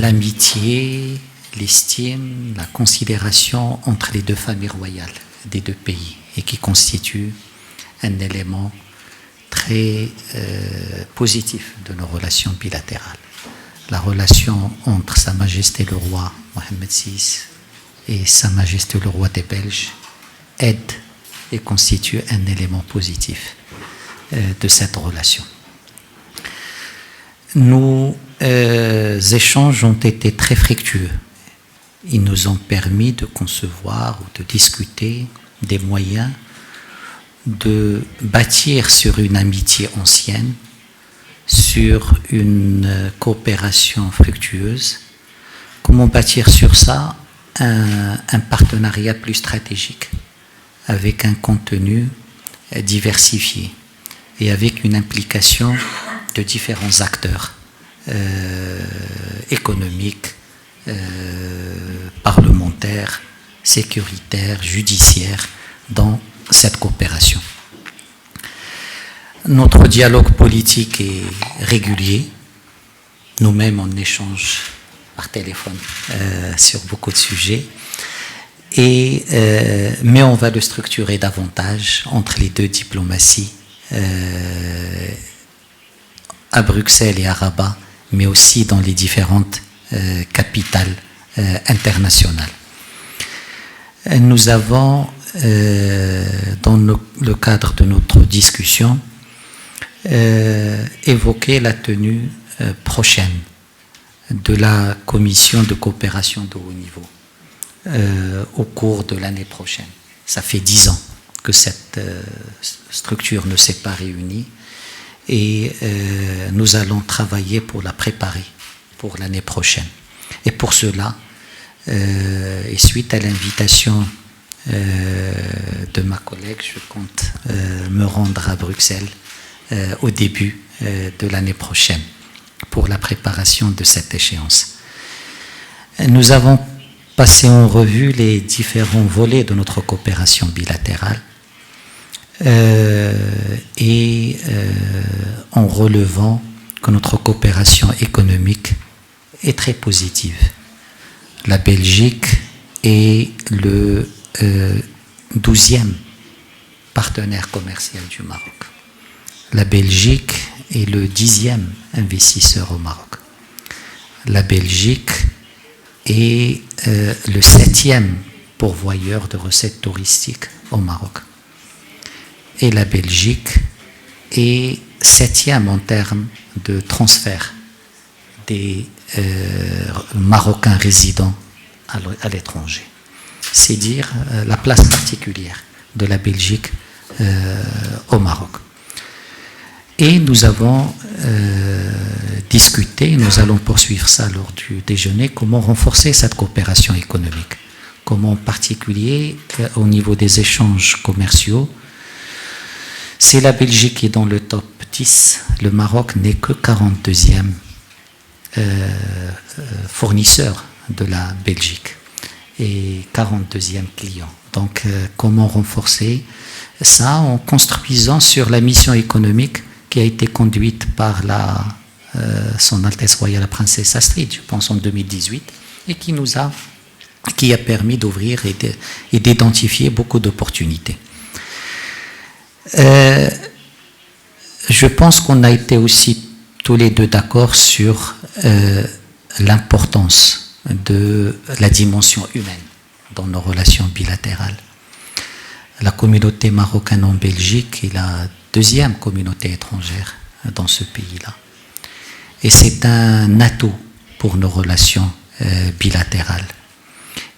l'amitié, l'estime, la considération entre les deux familles royales des deux pays et qui constitue un élément très positif de nos relations bilatérales. La relation entre Sa Majesté le roi Mohammed VI et Sa Majesté le roi des Belges aide et constitue un élément positif de cette relation. Nos échanges ont été très fructueux. Ils nous ont permis de concevoir ou de discuter des moyens de bâtir sur une amitié ancienne, sur une coopération fructueuse. Comment bâtir sur ça un partenariat plus stratégique, avec un contenu diversifié et avec une implication de différents acteurs économiques, parlementaires, sécuritaires, judiciaires dans cette coopération. Notre dialogue politique est régulier. Nous-mêmes, on échange par téléphone sur beaucoup de sujets. Mais on va le structurer davantage entre les deux diplomaties, à Bruxelles et à Rabat, mais aussi dans les différentes capitales internationales. Nous avons, dans le cadre de notre discussion, évoqué la tenue prochaine de la commission de coopération de haut niveau au cours de l'année prochaine. Ça fait 10 ans que cette structure ne s'est pas réunie et nous allons travailler pour la préparer pour l'année prochaine. Et pour cela, et suite à l'invitation de ma collègue, je compte me rendre à Bruxelles au début de l'année prochaine pour la préparation de cette échéance. Nous avons passé en revue les différents volets de notre coopération bilatérale en relevant que notre coopération économique est très positive. La Belgique est le 12e partenaire commercial du Maroc. La Belgique est le 10e investisseur au Maroc. La Belgique est le 7e pourvoyeur de recettes touristiques au Maroc. Et la Belgique est 7e en termes de transfert des Marocains résidents à l'étranger. C'est dire la place particulière de la Belgique au Maroc. Et nous avons discuté, nous allons poursuivre ça lors du déjeuner, comment renforcer cette coopération économique. Comment en particulier, au niveau des échanges commerciaux, c'est la Belgique qui est dans le top 10, le Maroc n'est que 42e fournisseur de la Belgique et 42e client. Donc, comment renforcer ça en construisant sur la mission économique qui a été conduite par Son Altesse Royale la Princesse Astrid, je pense en 2018, et qui a permis d'ouvrir et d'identifier beaucoup d'opportunités. Je pense qu'on a été aussi tous les deux d'accord sur l'importance de la dimension humaine dans nos relations bilatérales. La communauté marocaine en Belgique est la deuxième communauté étrangère dans ce pays-là. Et c'est un atout pour nos relations bilatérales.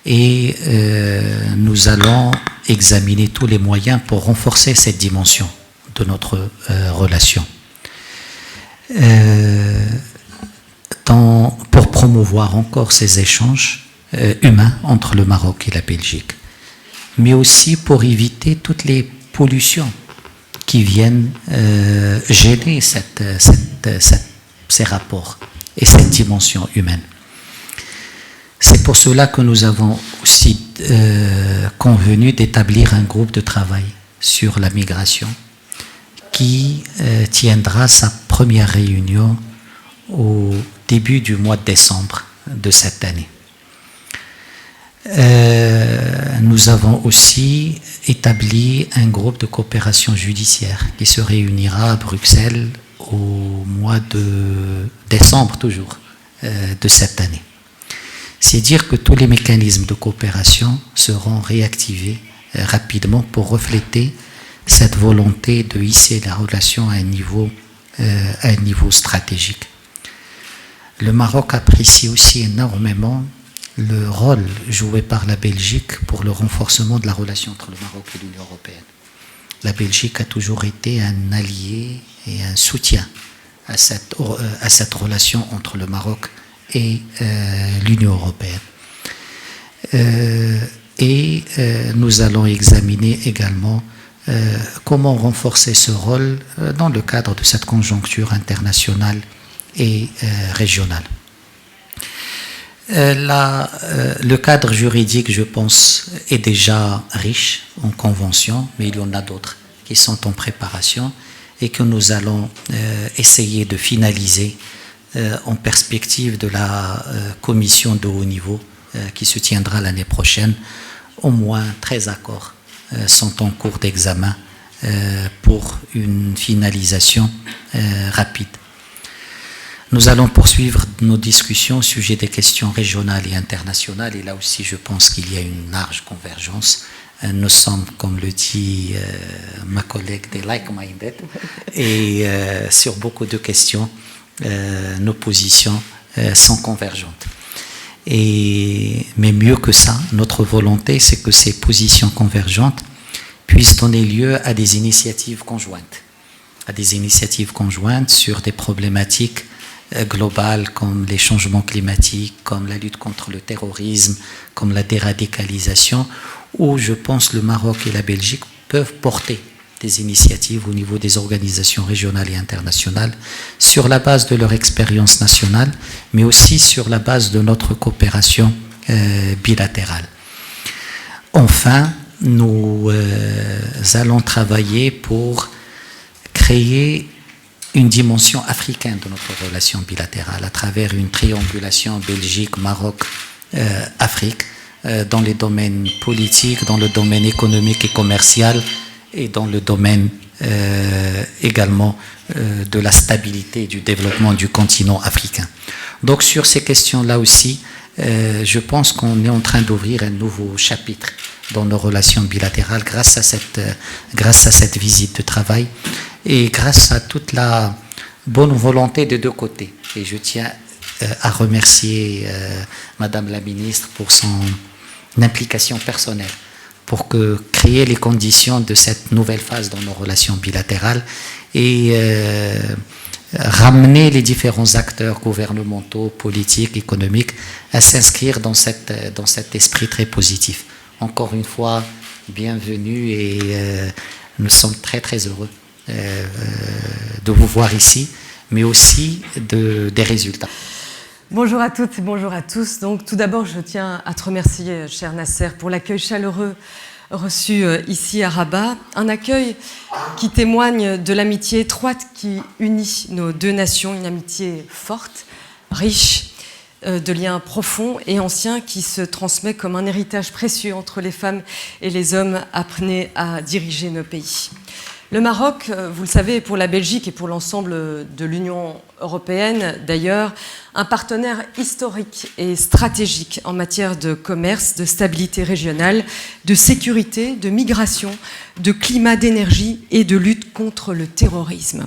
Et nous allons examiner tous les moyens pour renforcer cette dimension de notre relation. Pour promouvoir encore ces échanges humains entre le Maroc et la Belgique, mais aussi pour éviter toutes les pollutions qui viennent gêner ces rapports et cette dimension humaine. C'est pour cela que nous avons aussi convenu d'établir un groupe de travail sur la migration qui tiendra sa première réunion au début du mois de décembre de cette année. Nous avons aussi établi un groupe de coopération judiciaire qui se réunira à Bruxelles au mois de décembre toujours de cette année. C'est dire que tous les mécanismes de coopération seront réactivés rapidement pour refléter cette volonté de hisser la relation à un niveau stratégique. Le Maroc apprécie aussi énormément le rôle joué par la Belgique pour le renforcement de la relation entre le Maroc et l'Union européenne. La Belgique a toujours été un allié et un soutien à cette relation entre le Maroc et l'Union européenne. Nous allons examiner également comment renforcer ce rôle dans le cadre de cette conjoncture internationale et régionale. Le cadre juridique, je pense, est déjà riche en conventions, mais il y en a d'autres qui sont en préparation et que nous allons essayer de finaliser en perspective de la commission de haut niveau qui se tiendra l'année prochaine. Au moins 13 accords sont en cours d'examen pour une finalisation rapide. Nous allons poursuivre nos discussions au sujet des questions régionales et internationales, et là aussi je pense qu'il y a une large convergence. Nous sommes, comme le dit ma collègue, des like-minded, et sur beaucoup de questions, nos positions sont convergentes. Mais mieux que ça, notre volonté, c'est que ces positions convergentes puissent donner lieu à des initiatives conjointes, sur des problématiques globales comme les changements climatiques, comme la lutte contre le terrorisme, comme la déradicalisation, où je pense le Maroc et la Belgique peuvent porter des initiatives au niveau des organisations régionales et internationales sur la base de leur expérience nationale, mais aussi sur la base de notre coopération bilatérale. Enfin, nous allons travailler pour créer une dimension africaine de notre relation bilatérale à travers une triangulation Belgique, Maroc, Afrique, dans les domaines politiques, dans le domaine économique et commercial et dans le domaine également de la stabilité et du développement du continent africain. Donc sur ces questions-là aussi, je pense qu'on est en train d'ouvrir un nouveau chapitre dans nos relations bilatérales grâce à cette visite de travail et grâce à toute la bonne volonté des deux côtés. Et je tiens à remercier Madame la Ministre pour son implication personnelle pour créer les conditions de cette nouvelle phase dans nos relations bilatérales et ramener les différents acteurs gouvernementaux, politiques, économiques à s'inscrire dans cet esprit très positif. Encore une fois, bienvenue et nous sommes très très heureux de vous voir ici, mais aussi des résultats. Bonjour à toutes et bonjour à tous. Donc, tout d'abord, je tiens à te remercier, cher Nasser, pour l'accueil chaleureux reçu ici à Rabat. Un accueil qui témoigne de l'amitié étroite qui unit nos deux nations, une amitié forte, riche, de liens profonds et anciens qui se transmet comme un héritage précieux entre les femmes et les hommes apprenés à diriger nos pays. Le Maroc, vous le savez, est pour la Belgique et pour l'ensemble de l'Union européenne, d'ailleurs, un partenaire historique et stratégique en matière de commerce, de stabilité régionale, de sécurité, de migration, de climat, d'énergie et de lutte contre le terrorisme.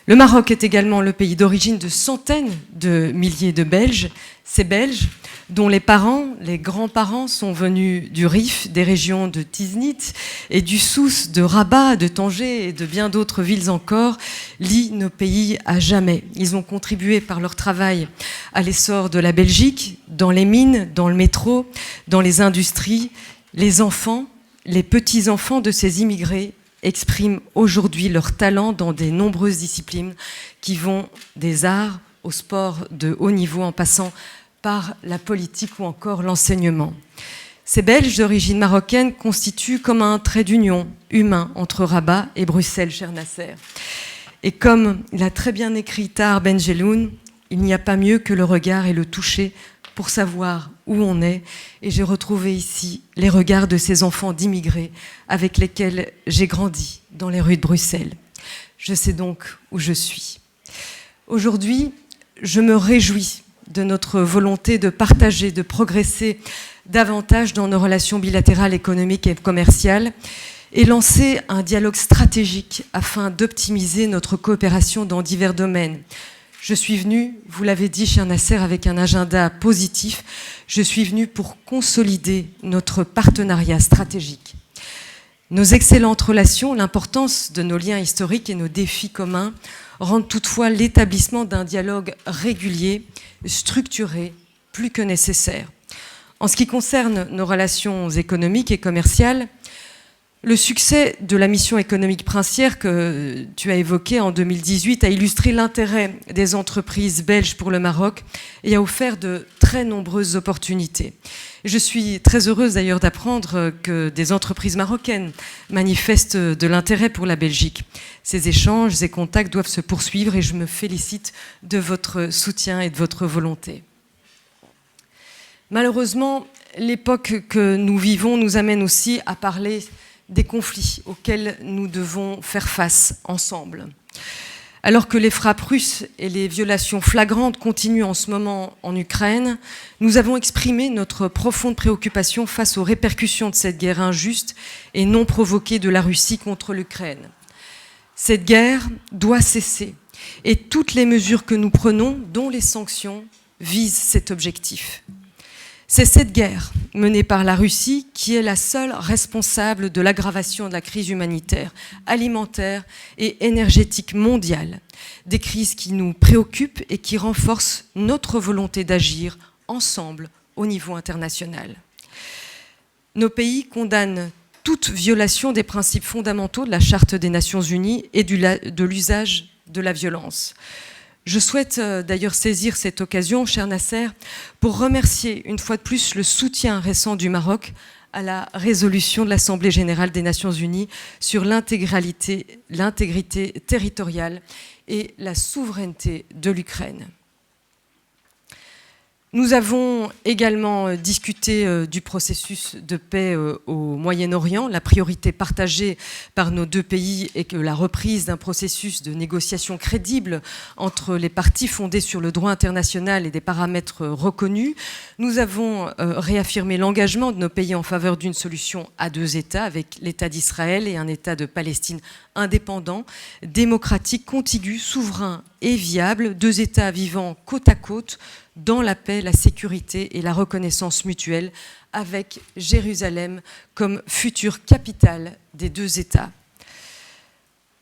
Le Maroc est également le pays d'origine de centaines de milliers de Belges. Ces Belges, dont les parents, les grands-parents sont venus du Rif, des régions de Tiznit et du Souss, de Rabat, de Tanger et de bien d'autres villes encore, lient nos pays à jamais. Ils ont contribué par leur travail à l'essor de la Belgique, dans les mines, dans le métro, dans les industries. Les enfants, les petits-enfants de ces immigrés expriment aujourd'hui leur talent dans des nombreuses disciplines qui vont des arts au sport de haut niveau en passant par la politique ou encore l'enseignement. Ces Belges d'origine marocaine constituent comme un trait d'union humain entre Rabat et Bruxelles, cher Nasser. Et comme l'a très bien écrit Tahar Ben Jelloun, il n'y a pas mieux que le regard et le toucher pour savoir où on est, et j'ai retrouvé ici les regards de ces enfants d'immigrés avec lesquels j'ai grandi dans les rues de Bruxelles. Je sais donc où je suis. Aujourd'hui, je me réjouis de notre volonté de partager, de progresser davantage dans nos relations bilatérales, économiques et commerciales, et lancer un dialogue stratégique afin d'optimiser notre coopération dans divers domaines. Je suis venue, vous l'avez dit, cher Nasser, avec un agenda positif. Je suis venue pour consolider notre partenariat stratégique. Nos excellentes relations, l'importance de nos liens historiques et nos défis communs rendent toutefois l'établissement d'un dialogue régulier, structuré, plus que nécessaire. En ce qui concerne nos relations économiques et commerciales, le succès de la mission économique princière que tu as évoquée en 2018 a illustré l'intérêt des entreprises belges pour le Maroc et a offert de très nombreuses opportunités. Je suis très heureuse d'ailleurs d'apprendre que des entreprises marocaines manifestent de l'intérêt pour la Belgique. Ces échanges et contacts doivent se poursuivre et je me félicite de votre soutien et de votre volonté. Malheureusement, l'époque que nous vivons nous amène aussi à parler des conflits auxquels nous devons faire face ensemble. Alors que les frappes russes et les violations flagrantes continuent en ce moment en Ukraine, nous avons exprimé notre profonde préoccupation face aux répercussions de cette guerre injuste et non provoquée de la Russie contre l'Ukraine. Cette guerre doit cesser et toutes les mesures que nous prenons, dont les sanctions, visent cet objectif. C'est cette guerre menée par la Russie qui est la seule responsable de l'aggravation de la crise humanitaire, alimentaire et énergétique mondiale. Des crises qui nous préoccupent et qui renforcent notre volonté d'agir ensemble au niveau international. Nos pays condamnent toute violation des principes fondamentaux de la Charte des Nations Unies et de l'usage de la violence. Je souhaite d'ailleurs saisir cette occasion, cher Nasser, pour remercier une fois de plus le soutien récent du Maroc à la résolution de l'Assemblée générale des Nations unies sur l'intégrité territoriale et la souveraineté de l'Ukraine. Nous avons également discuté du processus de paix au Moyen-Orient. La priorité partagée par nos deux pays est que la reprise d'un processus de négociation crédible entre les parties fondé sur le droit international et des paramètres reconnus. Nous avons réaffirmé l'engagement de nos pays en faveur d'une solution à deux États avec l'État d'Israël et un État de Palestine indépendant, démocratique, contigu, souverain et viable, deux États vivant côte à côte dans la paix, la sécurité et la reconnaissance mutuelle, avec Jérusalem comme future capitale des deux États.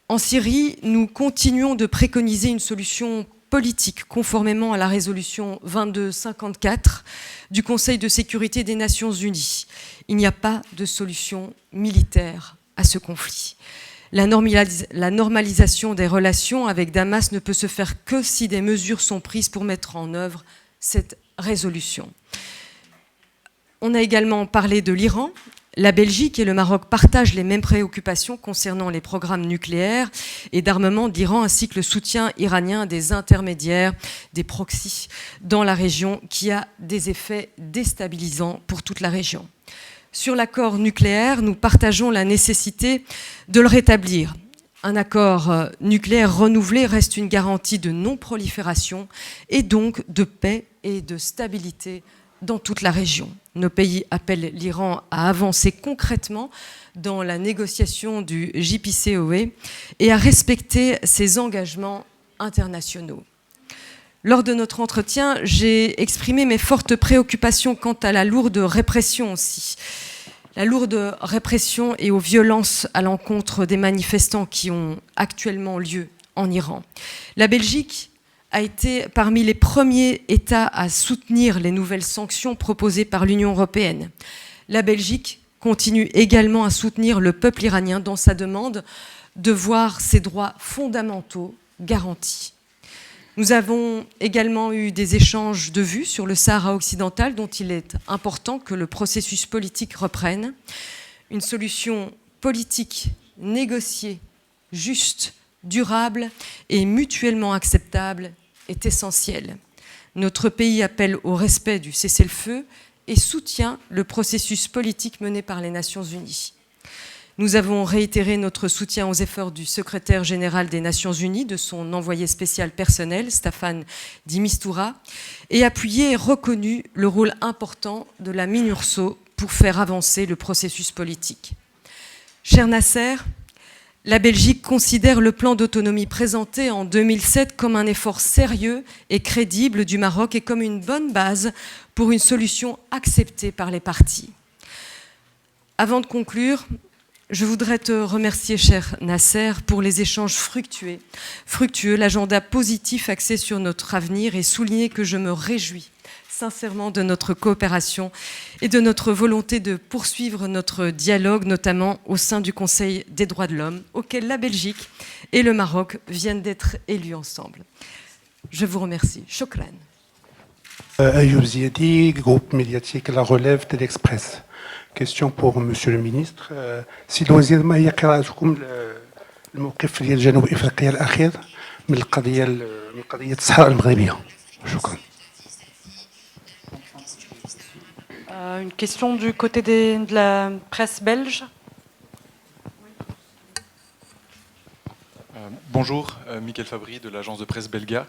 En Syrie, nous continuons de préconiser une solution politique conformément à la résolution 2254 du Conseil de sécurité des Nations unies. Il n'y a pas de solution militaire à ce conflit. La normalisation des relations avec Damas ne peut se faire que si des mesures sont prises pour mettre en œuvre cette résolution. On a également parlé de l'Iran. La Belgique et le Maroc partagent les mêmes préoccupations concernant les programmes nucléaires et d'armement de l'Iran, ainsi que le soutien iranien des intermédiaires, des proxys dans la région, qui a des effets déstabilisants pour toute la région. Sur l'accord nucléaire, nous partageons la nécessité de le rétablir. Un accord nucléaire renouvelé reste une garantie de non-prolifération et donc de paix et de stabilité dans toute la région. Nos pays appellent l'Iran à avancer concrètement dans la négociation du JCPOA et à respecter ses engagements internationaux. Lors de notre entretien, j'ai exprimé mes fortes préoccupations quant à la lourde répression aussi. La lourde répression et aux violences à l'encontre des manifestants qui ont actuellement lieu en Iran. La Belgique a été parmi les premiers États à soutenir les nouvelles sanctions proposées par l'Union européenne. La Belgique continue également à soutenir le peuple iranien dans sa demande de voir ses droits fondamentaux garantis. Nous avons également eu des échanges de vues sur le Sahara occidental dont il est important que le processus politique reprenne. Une solution politique négociée, juste, durable et mutuellement acceptable est essentielle. Notre pays appelle au respect du cessez-le-feu et soutient le processus politique mené par les Nations Unies. Nous avons réitéré notre soutien aux efforts du secrétaire général des Nations Unies, de son envoyé spécial personnel, Staffan de Mistura, et appuyé et reconnu le rôle important de la MINURSO pour faire avancer le processus politique. Cher Nasser, la Belgique considère le plan d'autonomie présenté en 2007 comme un effort sérieux et crédible du Maroc et comme une bonne base pour une solution acceptée par les parties. Avant de conclure, je voudrais te remercier, cher Nasser, pour les échanges fructueux, l'agenda positif axé sur notre avenir et souligner que je me réjouis sincèrement de notre coopération et de notre volonté de poursuivre notre dialogue, notamment au sein du Conseil des droits de l'homme, auquel la Belgique et le Maroc viennent d'être élus ensemble. Je vous remercie. Shukran. Ayoub Ziadi, groupe médiatique La Relève de l'Express. Question pour Monsieur le Ministre. سي الوزير ما هي قراءتكم الموقف ديال جنوب افريقيا الاخير من قضيه الصحراء المغربيه؟ شكرا. Une question du côté de la presse belge. Bonjour, Mickaël Fabry de l'agence de presse Belga.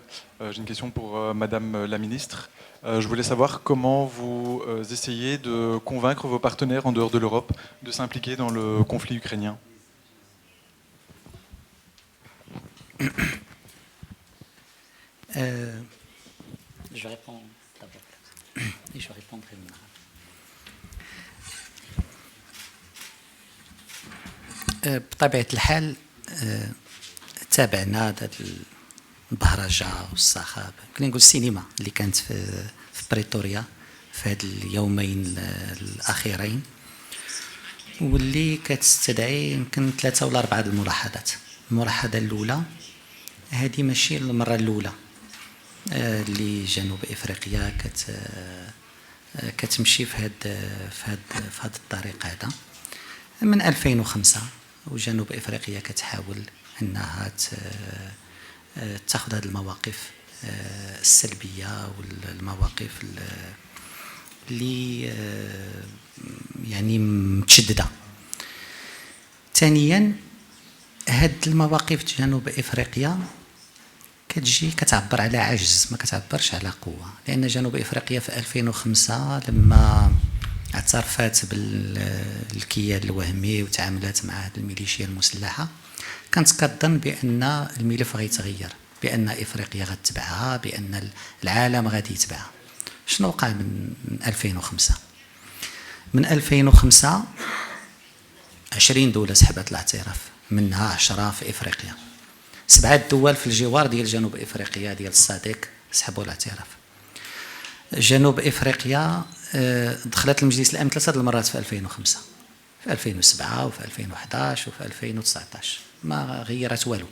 J'ai une question pour Madame la Ministre. Je voulais savoir comment vous essayez de convaincre vos partenaires en dehors de l'Europe de s'impliquer dans le conflit ukrainien. Je réponds d'abord et je répondrai maintenant. بطبيعة الحال تابعنا هذا البهرجة والصخب، كنا نقول السينما اللي كانت في بريتوريا في هاد اليومين الأخيرين، واللي كتستدعي يمكن 3 ولا 4 الملاحظات. الملاحظة الأولى، هذه ماشي المرة الأولى اللي جنوب إفريقيا كتمشي في هاد الطريق هذا من 2005، وجنوب إفريقيا كتحاول أنها تاخذ هذه المواقف السلبية والمواقف اللي يعني متشددة. ثانيا، هاد المواقف جنوب إفريقيا كتجي كتعبر على عجز، ما كتعبرش على قوة، لأن جنوب إفريقيا في 2005 لما اعترفت بالكيان الوهمي وتعاملات مع الميليشيا المسلحة كانت كتظن بأن الملف غيتغير، بأن إفريقيا غتبعها، بأن العالم غادي يتبعها. شنو وقع من 2005؟ من 2005 20 دولة سحبت الاعتراف، منها 10 في إفريقيا. 7 دول في الجوار ديال جنوب إفريقيا ديال الصادق سحبوا الاعتراف. جنوب إفريقيا دخلت المجلس الأمن 3 المرات في 2005، في 2007 وفي 2011 وفي 2019، ما غيرت والو.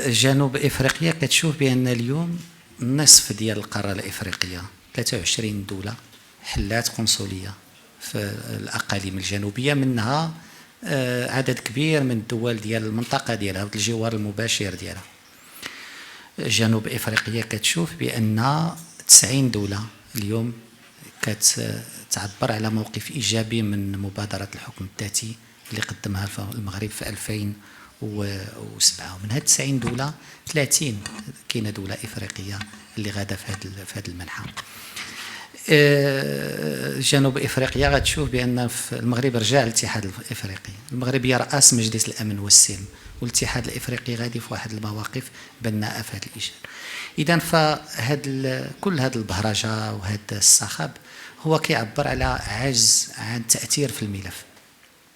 جنوب إفريقيا كتشوف بأن اليوم نصف ديال القارة الإفريقية 23 دولة حلات قنصلية في الأقاليم الجنوبية، منها عدد كبير من الدول ديال المنطقة ديالها الجوار المباشر ديالها. جنوب إفريقيا كتشوف بأن 90 دولة اليوم كتعبر على موقف إيجابي من مبادرة الحكم الذاتي اللي قدمها المغرب في 2007. ومن هاد 90 دولة 30 كاينة دولة إفريقية اللي غادا في هذا المنحى. جنوب إفريقيا غتشوف بأن في المغرب رجع الاتحاد الإفريقي، المغرب يرأس مجلس الأمن والسلم، والاتحاد الإفريقي غادي في واحد المواقف بناءة في هذا الإشارة. إذن فهاد كل هذه البهرجة وهذا الصخب هو كيعبر على عجز عن التأثير في الملف،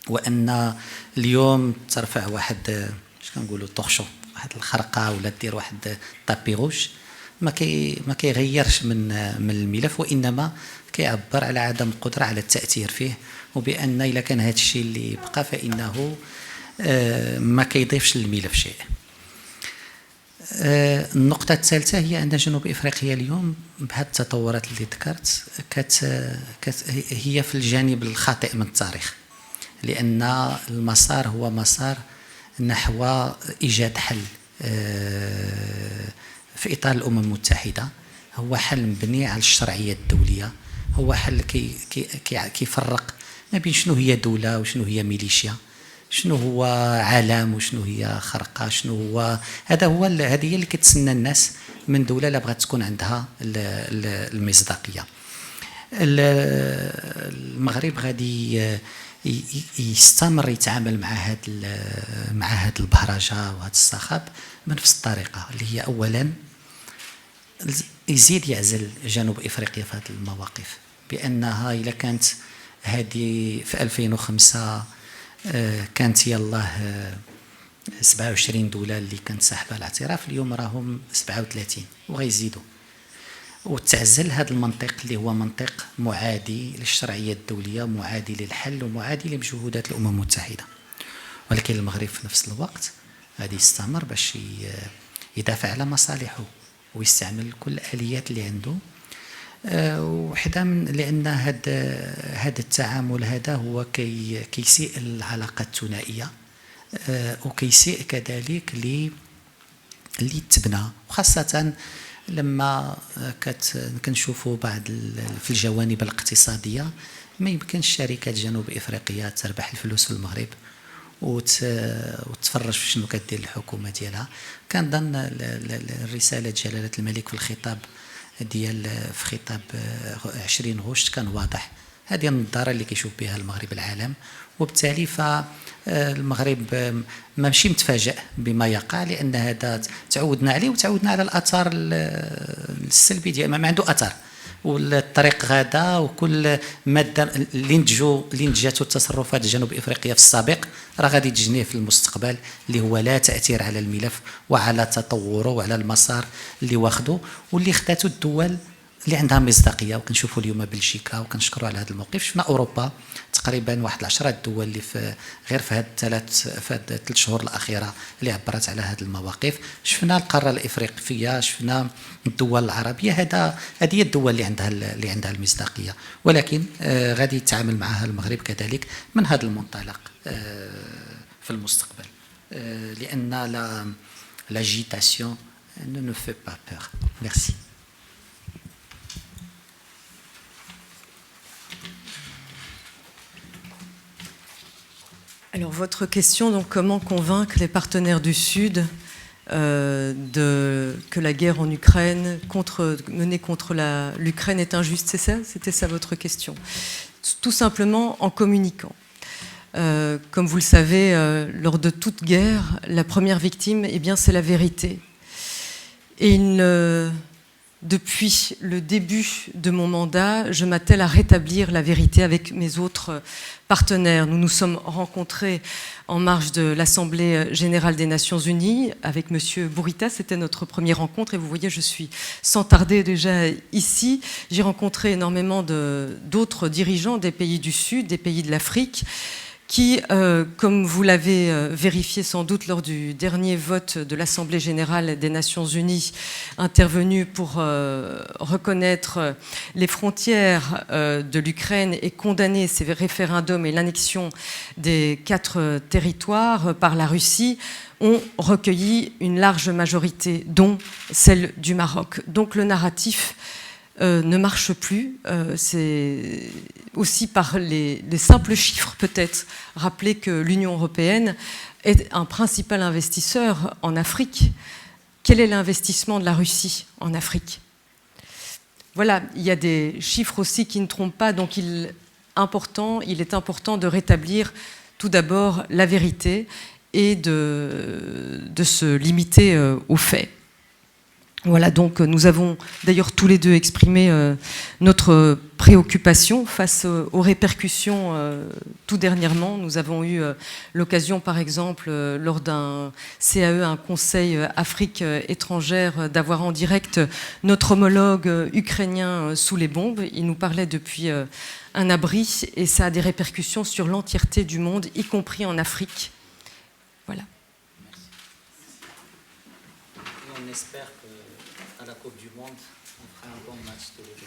وأن اليوم ترفع واحد اش كنقولوا طوخشو، واحد الخرقة ولا دير واحد طابي روج، ما كيغيرش من الملف، وإنما كيعبر على عدم القدرة على التأثير فيه، وبأن إلا كان هذا الشيء اللي بقى فإنه ما كيضيفش للملف شيء. النقطة الثالثة هي أن جنوب إفريقيا اليوم بهذه التطورات اللي ذكرت هي في الجانب الخاطئ من التاريخ، لأن المسار هو مسار نحو إيجاد حل في إطار الأمم المتحدة هو حل مبني على الشرعية الدولية، هو حل كيفرق ما بين شنو هي دولة وشنو هي ميليشيا، شنو هو عالم وشنو هي خرقة، شنو هو هذه هي اللي كتسنى الناس من دولة لا بغات تكون عندها المصداقية. المغرب غادي يستمر يتعامل مع هاد البهرجة وهذا الصخب بنفس الطريقة اللي هي أولا يزيد يعزل جنوب إفريقيا في هذه المواقف، بأنها إلا كانت هذه في 2005 كانت يلاه 27 دولة اللي كانت ساحبة الاعتراف، اليوم راهم 37 وغيزيدوا، وتعزل هذا المنطق اللي هو منطق معادي للشرعية الدولية، معادي للحل ومعادي لمجهودات الأمم المتحدة. ولكن المغرب في نفس الوقت غادي يستمر باش يدافع على مصالحه ويستعمل كل الآليات اللي عنده، وحده من لأن هذا التعامل هذا هو كيسيء العلاقة الثنائية، وكيسيء كذلك اللي تبنى، وخاصة لما كنشوفوا بعض في الجوانب الاقتصادية ما يمكنش شركات جنوب افريقيا تربح الفلوس في المغرب وتفرج في شنو كدير الحكومه ديالها. كنظن الرساله جلاله الملك في الخطاب في خطاب 20 غشت كان واضح، هذه النظاره اللي كيشوف بها المغرب العالم، وبالتالي فالمغرب ماشي متفاجئ بما يقع، لان هذا تعودنا عليه وتعودنا على الاثار السلبي ديال ما عنده اثر، والطريق غدا وكل ماده اللي نتجاتو التصرفات جنوب افريقيا في السابق راه غادي تجنيه في المستقبل، اللي هو لا تاثير على الملف وعلى تطوره وعلى المسار اللي واخده واللي خداتو الدول اللي عندها مصداقيه. وكنشوفوا اليوم بلجيكا وكنشكروا على هذا الموقف، شفنا اوروبا تقريبا واحد 10 الدول اللي غير في هاد الثلاث شهور الاخيره اللي عبرت على هذه المواقف، شفنا القاره الافريقيه، شفنا الدول العربيه، هذه هي الدول اللي عندها المصداقيه، ولكن غادي يتعامل معها المغرب كذلك من هذا المنطلق في المستقبل، لان l'agitation ne fait pas peur. Merci. Alors votre question, donc comment convaincre les partenaires du Sud que la guerre en Ukraine menée contre l'Ukraine est injuste, c'est ça? C'était ça votre question? Tout simplement en communiquant. Comme vous le savez, lors de toute guerre, la première victime, eh bien, c'est la vérité. Et depuis le début de mon mandat, je m'attelle à rétablir la vérité avec mes autres partenaires. Nous nous sommes rencontrés en marge de l'Assemblée générale des Nations Unies avec Monsieur Bourita. C'était notre première rencontre et vous voyez, je suis sans tarder déjà ici. J'ai rencontré énormément d'autres dirigeants des pays du Sud, des pays de l'Afrique, qui, comme vous l'avez vérifié sans doute lors du dernier vote de l'Assemblée générale des Nations Unies, intervenu pour reconnaître les frontières de l'Ukraine et condamner ces référendums et l'annexion des 4 territoires par la Russie, ont recueilli une large majorité, dont celle du Maroc. Donc le narratif ne marche plus. C'est aussi par les simples chiffres peut-être rappeler que l'Union européenne est un principal investisseur en Afrique. Quel est l'investissement de la Russie en Afrique? Voilà, il y a des chiffres aussi qui ne trompent pas, donc il est important de rétablir tout d'abord la vérité et de se limiter aux faits. Voilà, donc nous avons d'ailleurs tous les deux exprimé notre préoccupation face aux répercussions tout dernièrement. Nous avons eu l'occasion, par exemple, lors d'un CAE, un Conseil Afrique étrangère, d'avoir en direct notre homologue ukrainien sous les bombes. Il nous parlait depuis un abri et ça a des répercussions sur l'entièreté du monde, y compris en Afrique. Voilà. Et on espère à la Coupe du Monde, on fera un bon match tous les deux.